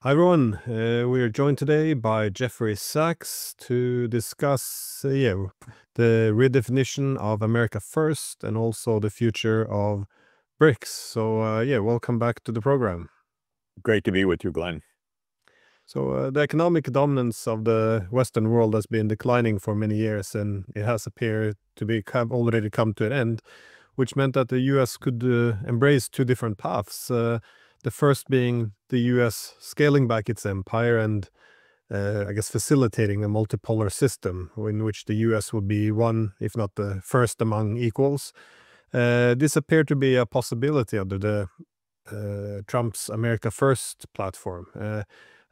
Hi everyone, we are joined today by Jeffrey Sachs to discuss the redefinition of America First and also the future of BRICS. So welcome back to the program. Great to be with you, Glenn. So the economic dominance of the Western world has been declining for many years, and it has appeared to have already come to an end, which meant that the US could embrace two different paths. The first being the US scaling back its empire and, I guess, facilitating a multipolar system in which the US would be one, if not the first among equals. This appeared to be a possibility under the Trump's America First platform.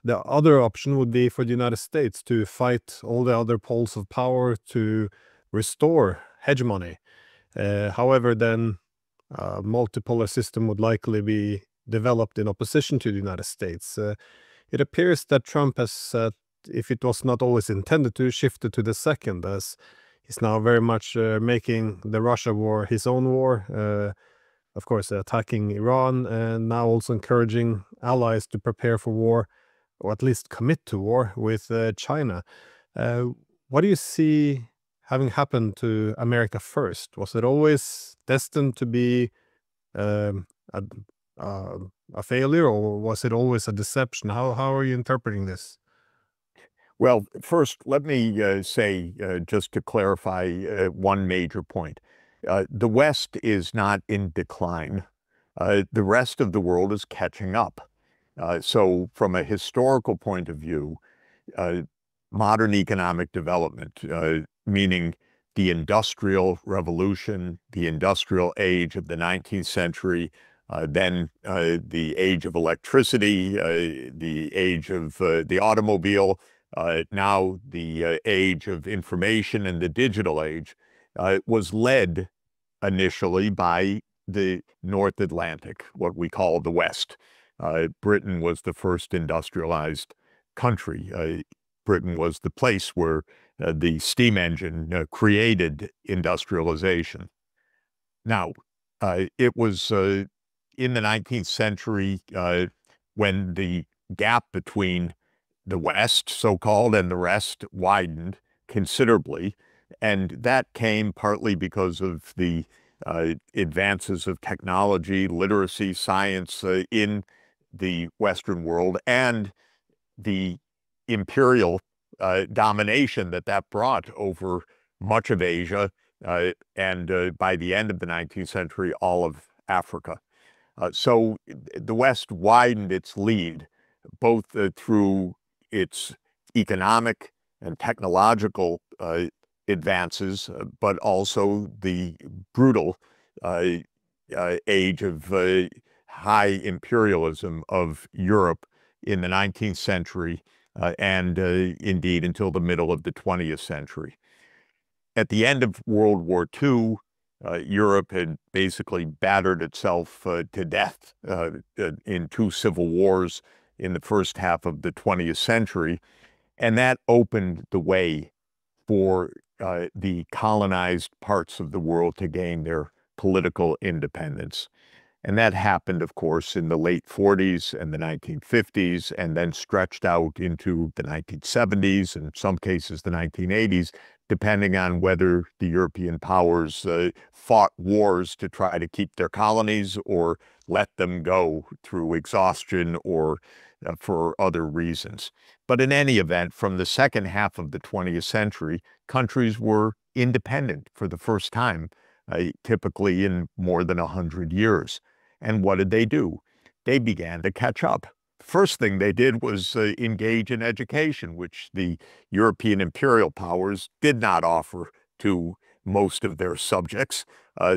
The other option would be for the United States to fight all the other poles of power to restore hegemony. However, then a multipolar system would likely be developed in opposition to the United States. It appears that Trump has, if it was not always intended to, shifted to the second, as he's now very much making the Russia war his own war, of course attacking Iran, and now also encouraging allies to prepare for war, or at least commit to war with China. What do you see having happened to America First? Was it always destined to be a failure, or was it always a deception? How are you interpreting this? Well, first, let me say, just to clarify one major point. The West is not in decline. The rest of the world is catching up. So from a historical point of view, modern economic development, meaning the Industrial Revolution, the industrial age of the 19th century, then the age of electricity, the age of the automobile, now the age of information and the digital age, was led initially by the North Atlantic, what we call the West. Britain was the first industrialized country. Britain was the place where the steam engine created industrialization. Now, it was in the 19th century when the gap between the West, so-called, and the rest widened considerably. And that came partly because of the advances of technology, literacy, science in the Western world, and the imperial domination that brought over much of Asia, and by the end of the 19th century, all of Africa. So the West widened its lead, both through its economic and technological advances, but also the brutal age of high imperialism of Europe in the 19th century, and indeed until the middle of the 20th century. At the end of World War II, Europe had basically battered itself to death in two civil wars in the first half of the 20th century, and that opened the way for the colonized parts of the world to gain their political independence. And that happened, of course, in the late 40s and the 1950s, and then stretched out into the 1970s, and in some cases the 1980s, depending on whether the European powers fought wars to try to keep their colonies or let them go through exhaustion or for other reasons. But in any event, from the second half of the 20th century, countries were independent for the first time, typically in more than 100 years. And what did they do? They began to catch up. First thing they did was engage in education, which the European imperial powers did not offer to most of their subjects,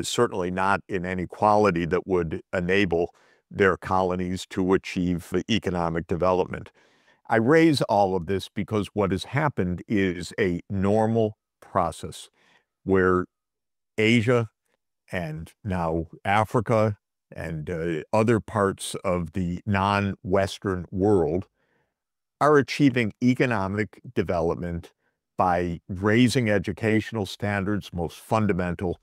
certainly not in any quality that would enable their colonies to achieve economic development. I raise all of this because what has happened is a normal process where Asia and now Africa and other parts of the non-Western world are achieving economic development by raising educational standards, most fundamental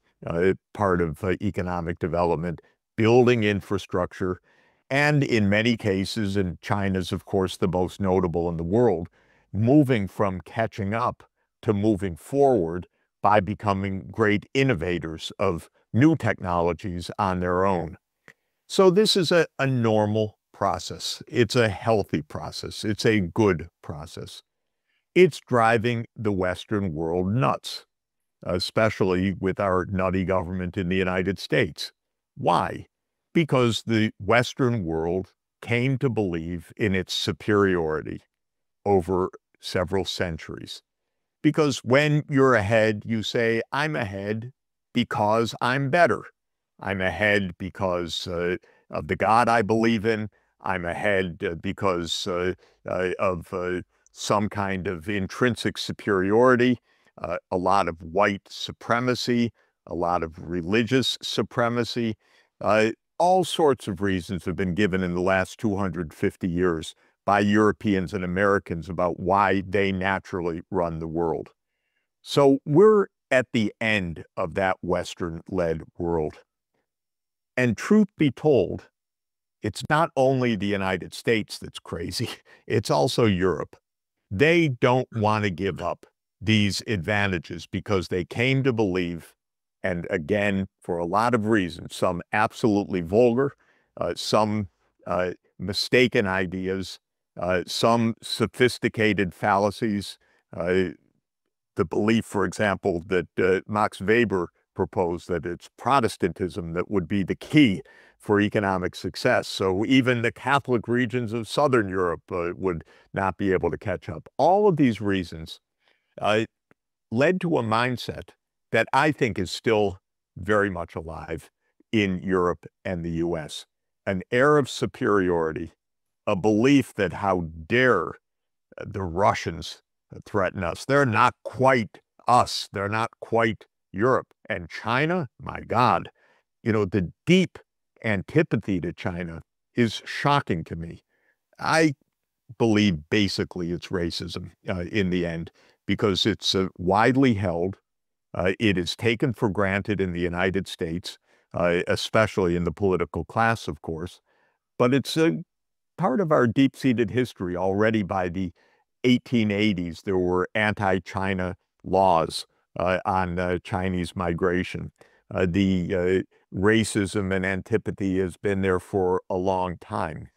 part of economic development, building infrastructure, And in many cases, and China's of course the most notable in the world, moving from catching up to moving forward by becoming great innovators of new technologies on their own. So this is a normal process. It's a healthy process. It's a good process. It's driving the Western world nuts, especially with our nutty government in the United States. Why? Because the Western world came to believe in its superiority over several centuries. Because when you're ahead, you say, I'm ahead because I'm better. I'm ahead because of the God I believe in. I'm ahead because of some kind of intrinsic superiority, a lot of white supremacy, a lot of religious supremacy. All sorts of reasons have been given in the last 250 years by Europeans and Americans about why they naturally run the world. So we're at the end of that Western-led world. And truth be told, it's not only the United States that's crazy, it's also Europe. They don't want to give up these advantages because they came to believe, and again, for a lot of reasons, some absolutely vulgar, some mistaken ideas, some sophisticated fallacies, the belief, for example, that Max Weber proposed that it's Protestantism that would be the key for economic success. So even the Catholic regions of Southern Europe would not be able to catch up. All of these reasons led to a mindset that I think is still very much alive in Europe and the US. An air of superiority, a belief that how dare the Russians threaten us. They're not quite us. They're not quite Europe. And China, my God, you know, the deep antipathy to China is shocking to me. I believe basically it's racism in the end, because it's widely held. It is taken for granted in the United States, especially in the political class, of course. But it's a part of our deep-seated history. Already by the 1880s, there were anti-China laws on Chinese migration. The racism and antipathy has been there for a long time.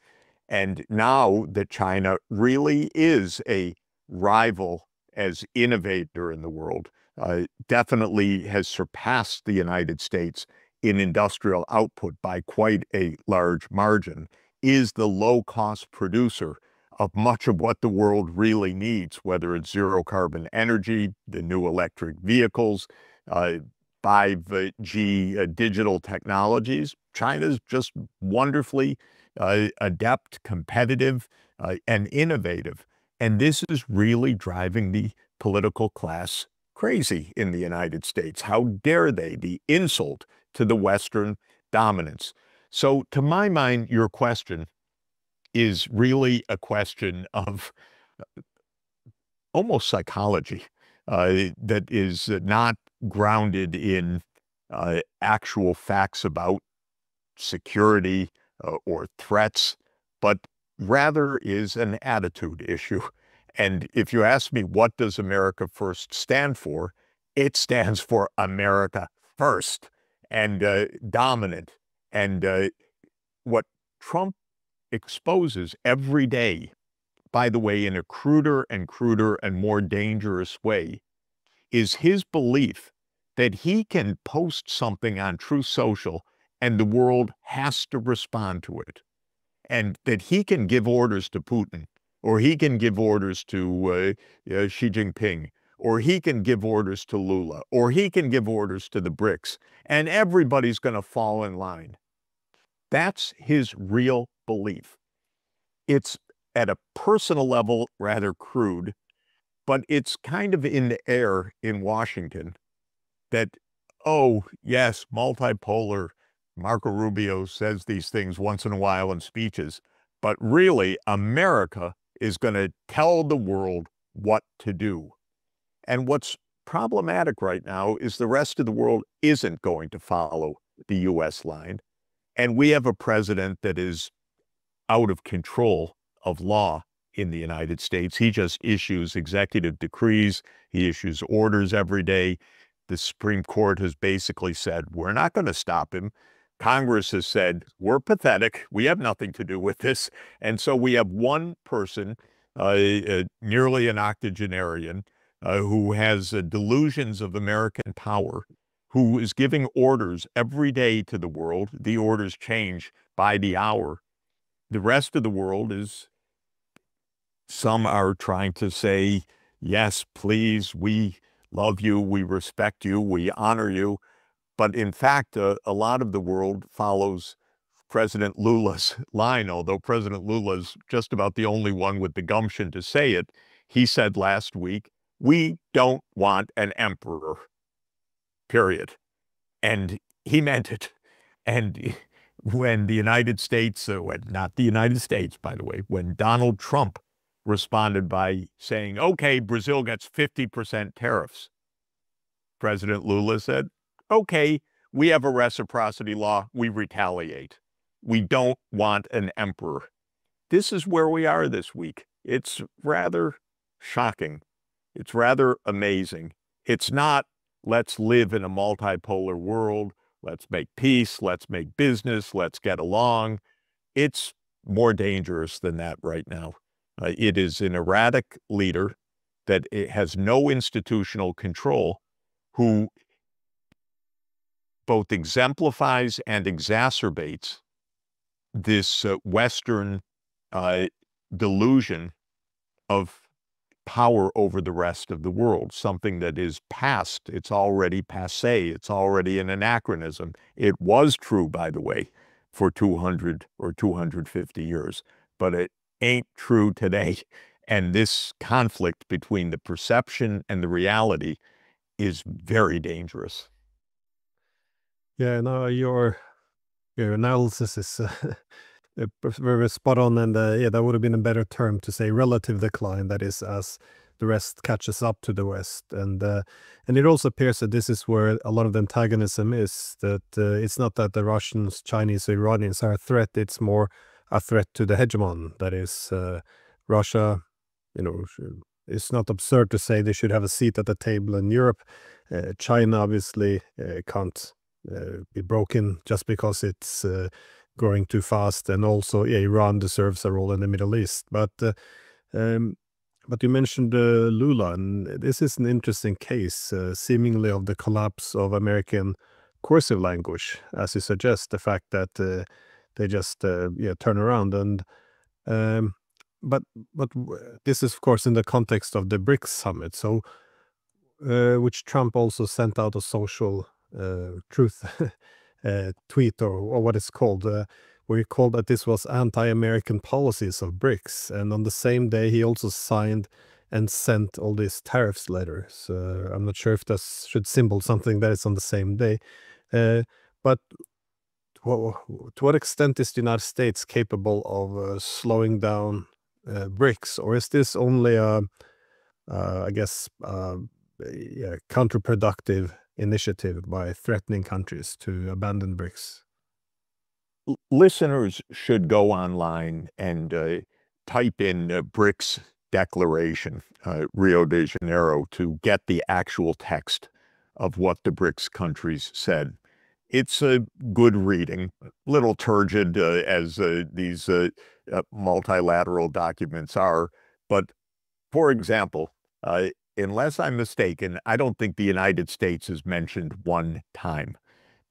And now that China really is a rival as innovator in the world, definitely has surpassed the United States in industrial output by quite a large margin, is the low-cost producer of much of what the world really needs, whether it's zero-carbon energy, the new electric vehicles, 5G digital technologies. China's just wonderfully adept, competitive, and innovative. And this is really driving the political class crazy in the United States. How dare they? The insult to the Western dominance. So to my mind, your question is really a question of almost psychology that is not grounded in actual facts about security or threats, but rather is an attitude issue. And if you ask me, what does America First stand for? It stands for America first and dominant. And what Trump exposes every day, by the way, in a cruder and more dangerous way, is his belief that he can post something on Truth Social and the world has to respond to it. And that he can give orders to Putin, or he can give orders to Xi Jinping, or he can give orders to Lula, or he can give orders to the BRICS, and everybody's going to fall in line. That's his real belief. It's at a personal level rather crude, but it's kind of in the air in Washington that, oh, yes, multipolar. Marco Rubio says these things once in a while in speeches, but really America is going to tell the world what to do. And what's problematic right now is the rest of the world isn't going to follow the U.S. line. And we have a president that is out of control of law in the United States. He just issues executive decrees. He issues orders every day. The Supreme Court has basically said, we're not going to stop him. Congress has said, we're pathetic. We have nothing to do with this. And so we have one person, nearly an octogenarian, who has delusions of American power, who is giving orders every day to the world. The orders change by the hour. The rest of the world is, some are trying to say, yes, please, we love you, we respect you, we honor you. But in fact, a lot of the world follows President Lula's line, although President Lula's just about the only one with the gumption to say it. He said last week, we don't want an emperor, period. And he meant it. And when the United States, not the United States, by the way, when Donald Trump responded by saying, okay, Brazil gets 50% tariffs, President Lula said, okay, we have a reciprocity law, we retaliate. We don't want an emperor. This is where we are this week. It's rather shocking. It's rather amazing. It's not, let's live in a multipolar world, let's make peace, let's make business, let's get along. It's more dangerous than that right now. It is an erratic leader that it has no institutional control, who both exemplifies and exacerbates this Western delusion of power over the rest of the world, something that is past. It's already passé. It's already an anachronism. It was true, by the way, for 200 or 250 years, but it ain't true today. And this conflict between the perception and the reality is very dangerous. Yeah, no, your analysis is very spot on, and yeah, that would have been a better term to say relative decline. That is, as the rest catches up to the West, and it also appears that this is where a lot of the antagonism is. That it's not that the Russians, Chinese, or Iranians are a threat; it's more a threat to the hegemon. That is, Russia. You know, it's not absurd to say they should have a seat at the table in Europe. China obviously can't be broken just because it's growing too fast, and also yeah, Iran deserves a role in the Middle East. But you mentioned Lula, and this is an interesting case, seemingly of the collapse of American cursive language, as you suggest. The fact that they just yeah, turn around, and but this is of course in the context of the BRICS summit, so which Trump also sent out a social truth tweet, or what it's called, where he called that this was anti-American policies of BRICS. And on the same day, he also signed and sent all these tariffs letters. I'm not sure if that should symbol something that is on the same day. But to what extent is the United States capable of slowing down BRICS? Or is this only a, I guess, yeah, counterproductive initiative by threatening countries to abandon BRICS? Listeners should go online and type in BRICS declaration, Rio de Janeiro, to get the actual text of what the BRICS countries said. It's a good reading, a little turgid as these multilateral documents are. But for example, unless I'm mistaken, I don't think the United States is mentioned one time.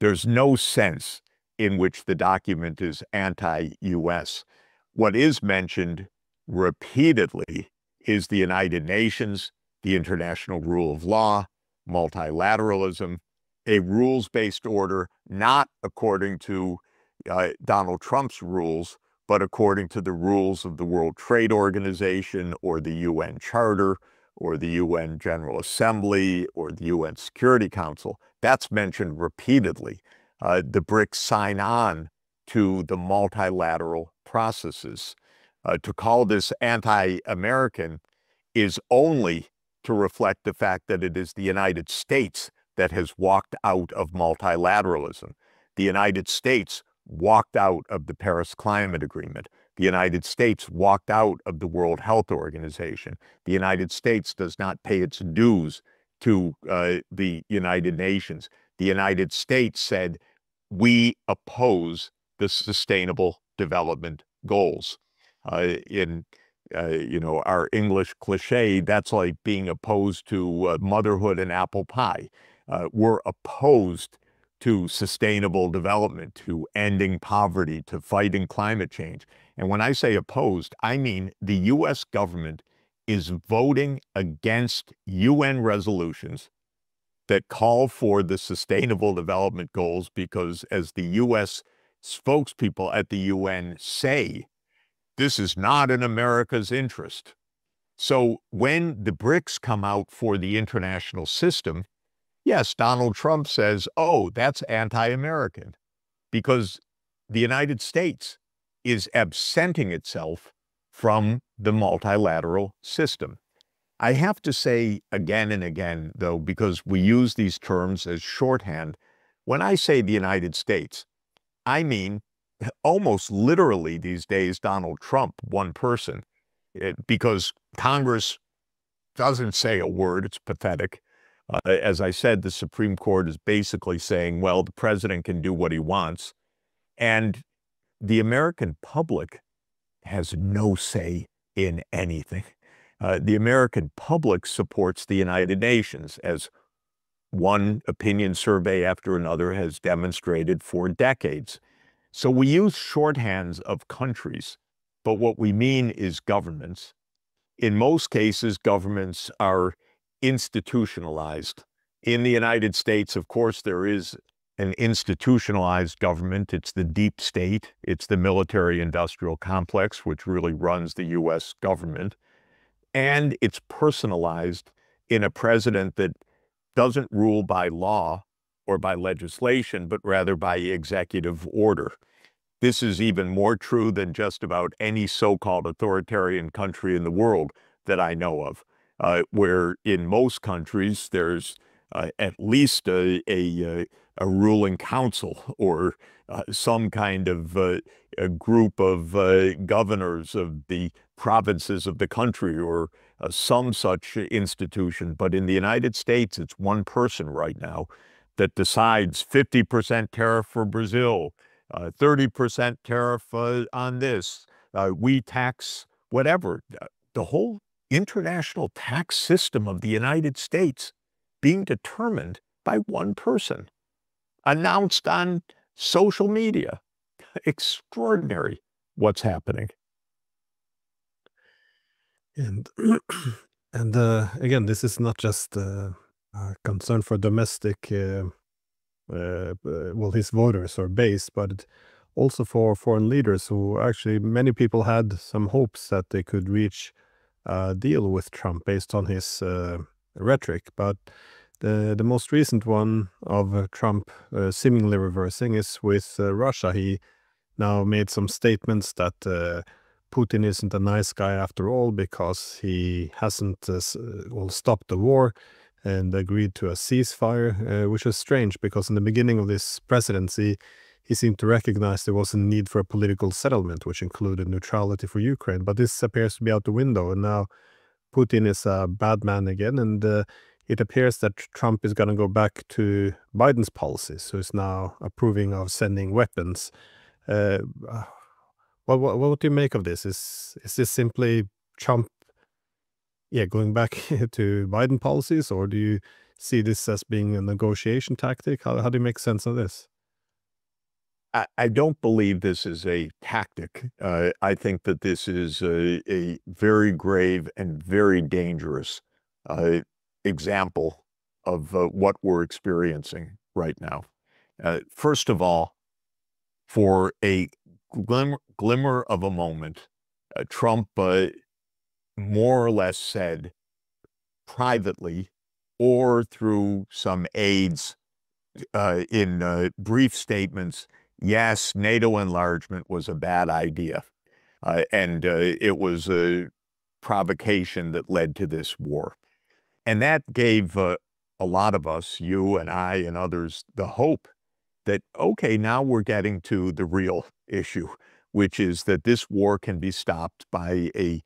There's no sense in which the document is anti-US. What is mentioned repeatedly is the United Nations, the international rule of law, multilateralism, a rules-based order, not according to Donald Trump's rules, but according to the rules of the World Trade Organization or the UN Charter, or the UN General Assembly, or the UN Security Council. That's mentioned repeatedly. The BRICS sign on to the multilateral processes. To call this anti-American is only to reflect the fact that it is the United States that has walked out of multilateralism. The United States walked out of the Paris Climate Agreement. The United States walked out of the World Health Organization. The United States does not pay its dues to the United Nations. The United States said, we oppose the Sustainable Development Goals. Our English cliche, that's like being opposed to motherhood and apple pie. We're opposed to sustainable development, to ending poverty, to fighting climate change. And when I say opposed, I mean the U.S. government is voting against UN resolutions that call for the Sustainable Development Goals because, as the U.S. spokespeople at the UN say, this is not in America's interest. So when the BRICS come out for the international system, yes, Donald Trump says, oh, that's anti-American, because the United States is absenting itself from the multilateral system. I have to say again and again, though, because we use these terms as shorthand, when I say the United States, I mean almost literally these days Donald Trump, one person, because Congress doesn't say a word. It's pathetic. As I said, the Supreme Court is basically saying, well, the president can do what he wants. And the American public has no say in anything. The American public supports the United Nations, as one opinion survey after another has demonstrated for decades. So we use shorthands of countries, but what we mean is governments. In most cases, governments are institutionalized. In the United States, of course, there is an institutionalized government. It's the deep state. It's the military-industrial complex, which really runs the U.S. government. And it's personalized in a president that doesn't rule by law or by legislation, but rather by executive order. This is even more true than just about any so-called authoritarian country in the world that I know of, where in most countries there's at least a ruling council or some kind of a group of governors of the provinces of the country or some such institution. But in the United States, it's one person right now that decides 50% tariff for Brazil, 30% tariff on this, we tax whatever. The whole international tax system of the United States being determined by one person, announced on social media. Extraordinary what's happening. And again, this is not just a concern for domestic, his voters or base, but also for foreign leaders who actually, many people had some hopes that they could reach a deal with Trump based on his rhetoric. But the most recent one of Trump seemingly reversing is with Russia. He now made some statements that Putin isn't a nice guy after all because he hasn't stopped the war and agreed to a ceasefire, which is strange because in the beginning of this presidency, he seemed to recognize there was a need for a political settlement, which included neutrality for Ukraine. But this appears to be out the window, and now Putin is a bad man again, and it appears that Trump is going to go back to Biden's policies, who is now approving of sending weapons. What do you make of this? Is this simply Trump, going back to Biden policies, or do you see this as being a negotiation tactic? How do you make sense of this? I don't believe this is a tactic. I think that this is a very grave and very dangerous example of what we're experiencing right now. First of all, for a glimmer of a moment, Trump more or less said privately or through some aides in brief statements, yes, NATO enlargement was a bad idea, and it was a provocation that led to this war. And that gave a lot of us, you and I and others, the hope that, okay, now we're getting to the real issue. which is that this war can be stopped by a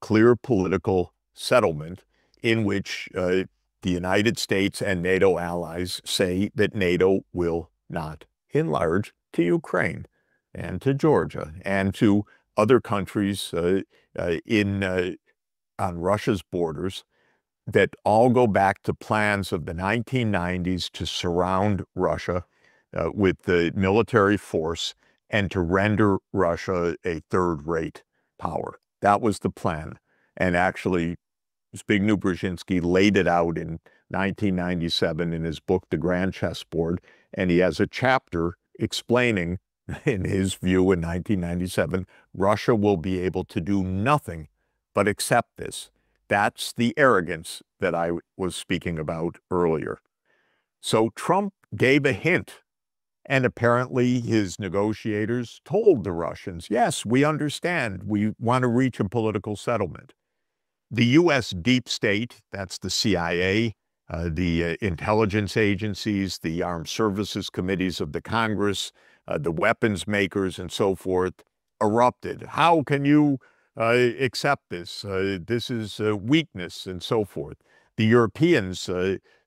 clear political settlement in which the United States and NATO allies say that NATO will not enlarge to Ukraine and to Georgia and to other countries on Russia's borders that all go back to plans of the 1990s to surround Russia with the military force and to render Russia a third-rate power. That was the plan. And actually, Zbigniew Brzezinski laid it out in 1997 in his book, The Grand Chessboard, and he has a chapter explaining, in his view in 1997, Russia will be able to do nothing but accept this. That's the arrogance that I was speaking about earlier. So Trump gave a hint, and apparently his negotiators told the Russians, yes, we understand, we want to reach a political settlement. The U.S. deep state, that's the CIA, the intelligence agencies, the armed services committees of the Congress, the weapons makers, and so forth, erupted. How can you accept this? This is weakness, and so forth. The Europeans,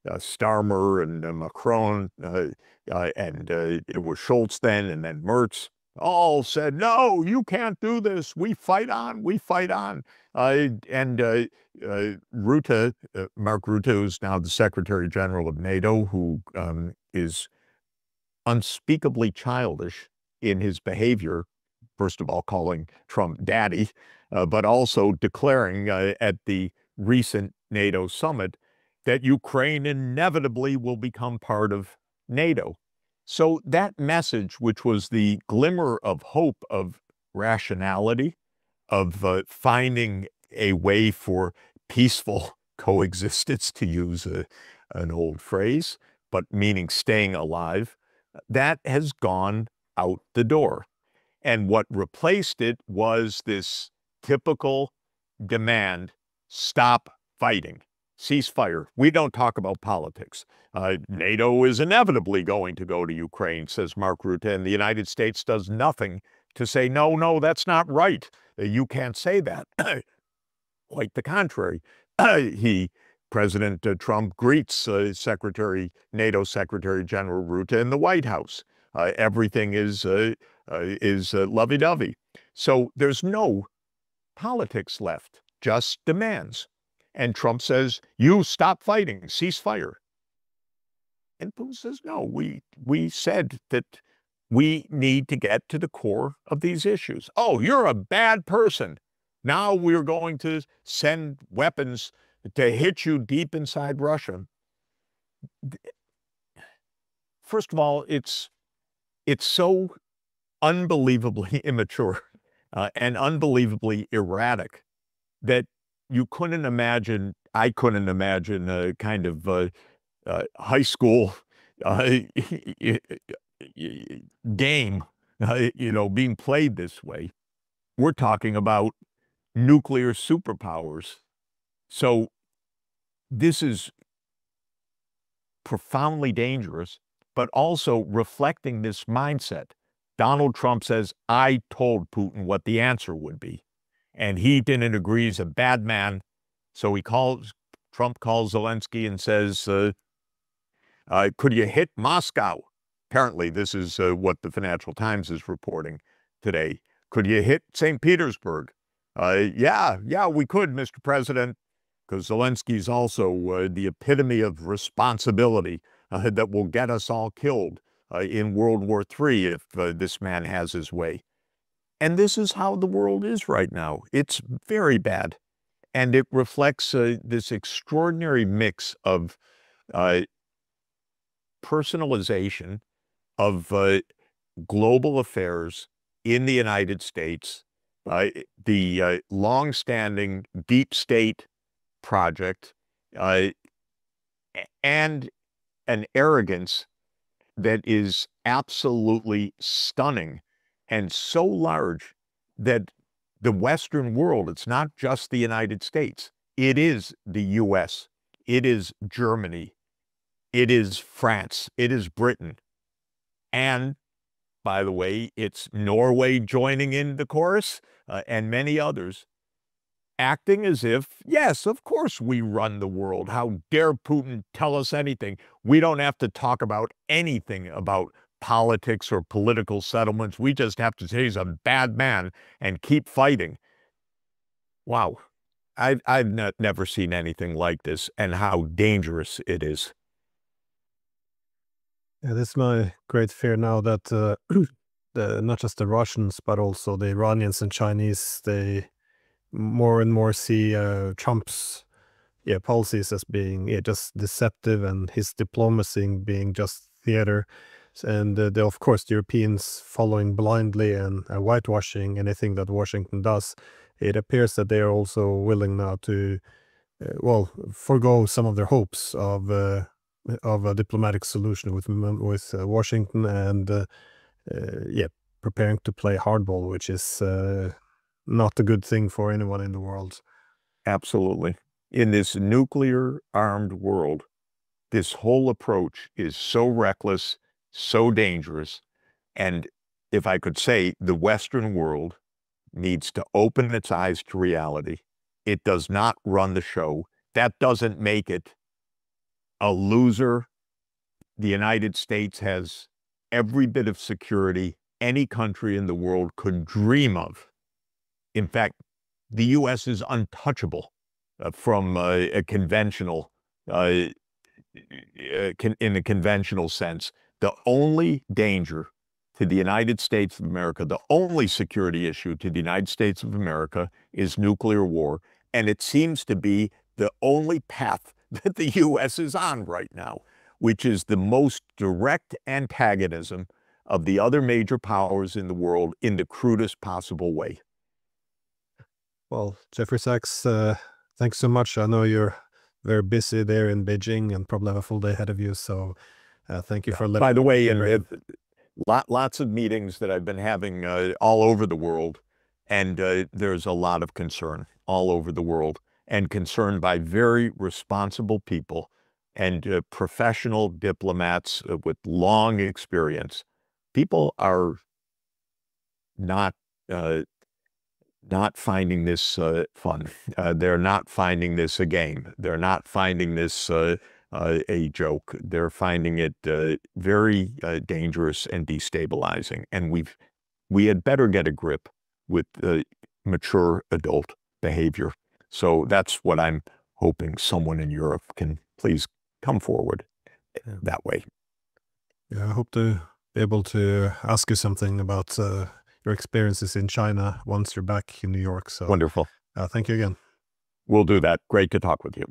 Starmer and Macron, and it was Schultz then, and then Merz, all said, no, you can't do this. We fight on, we fight on. Rutte, Mark Rutte, who's now the Secretary General of NATO, who is unspeakably childish in his behavior, first of all calling Trump daddy, but also declaring at the recent NATO summit that Ukraine inevitably will become part of NATO. So that message, which was the glimmer of hope of rationality, of finding a way for peaceful coexistence, to use an old phrase, but meaning staying alive, that has gone out the door. And what replaced it was this typical demand, stop fighting, ceasefire. We don't talk about politics. NATO is inevitably going to go to Ukraine, says Mark Rutte, and the United States does nothing to say, no, no, that's not right. You can't say that. Quite the contrary. President Trump greets NATO Secretary General Rutte in the White House. Everything is lovey-dovey. So there's no politics left, just demands. And Trump says, you stop fighting, ceasefire. And Putin says, no, we said that we need to get to the core of these issues. Oh, you're a bad person. Now we're going to send weapons to hit you deep inside Russia. First of all, it's so unbelievably immature and unbelievably erratic that you couldn't imagine, I couldn't imagine a kind of high school game, being played this way. We're talking about nuclear superpowers. So this is profoundly dangerous, but also reflecting this mindset. Donald Trump says, I told Putin what the answer would be. And he didn't agree. He's a bad man. So Trump calls Zelensky and says, could you hit Moscow? Apparently, this is what the Financial Times is reporting today. Could you hit St. Petersburg? Yeah, we could, Mr. President, because Zelensky's also the epitome of responsibility that will get us all killed in World War III if this man has his way. And this is how the world is right now. It's very bad. And it reflects this extraordinary mix of personalization of global affairs in the United States, the long-standing deep state project, and an arrogance that is absolutely stunning and so large that the Western world, it's not just the United States, it is the US, it is Germany, it is France, it is Britain, and by the way, it's Norway joining in the chorus, and many others, acting as if, yes, of course we run the world. How dare Putin tell us anything? We don't have to talk about anything about politics or political settlements. We just have to say he's a bad man and keep fighting. Wow. I've never seen anything like this, and how dangerous it is. Yeah, this is my great fear now that not just the Russians, but also the Iranians and Chinese, they more and more see Trump's policies as being just deceptive, and his diplomacy being just theater. And of course, the Europeans following blindly and whitewashing anything that Washington does. It appears that they are also willing now to, forgo some of their hopes of a diplomatic solution with Washington, and preparing to play hardball, which is not a good thing for anyone in the world. Absolutely. In this nuclear-armed world, this whole approach is so reckless, so dangerous, and if I could say, the Western world needs to open its eyes to reality. It does not run the show. That doesn't make it a loser. The United States has every bit of security any country in the world could dream of. In fact, the U.S. is untouchable from a conventional, in a conventional sense. The only danger to the United States of America, the only security issue to the United States of America is nuclear war. And it seems to be the only path that the U.S. is on right now, which is the most direct antagonism of the other major powers in the world in the crudest possible way. Well, Jeffrey Sachs, thanks so much. I know you're very busy there in Beijing and probably have a full day ahead of you. So thank you for letting me. By the way, lots of meetings that I've been having all over the world, and there's a lot of concern all over the world, and concern by very responsible people and professional diplomats with long experience. People are not finding this fun. They're not finding this a game. They're not finding this a joke. They're finding it very dangerous and destabilizing. And we had better get a grip with mature adult behavior. So that's what I'm hoping someone in Europe can please come forward that way. Yeah, I hope to be able to ask you something about your experiences in China once you're back in New York. So wonderful. Thank you again. We'll do that. Great to talk with you.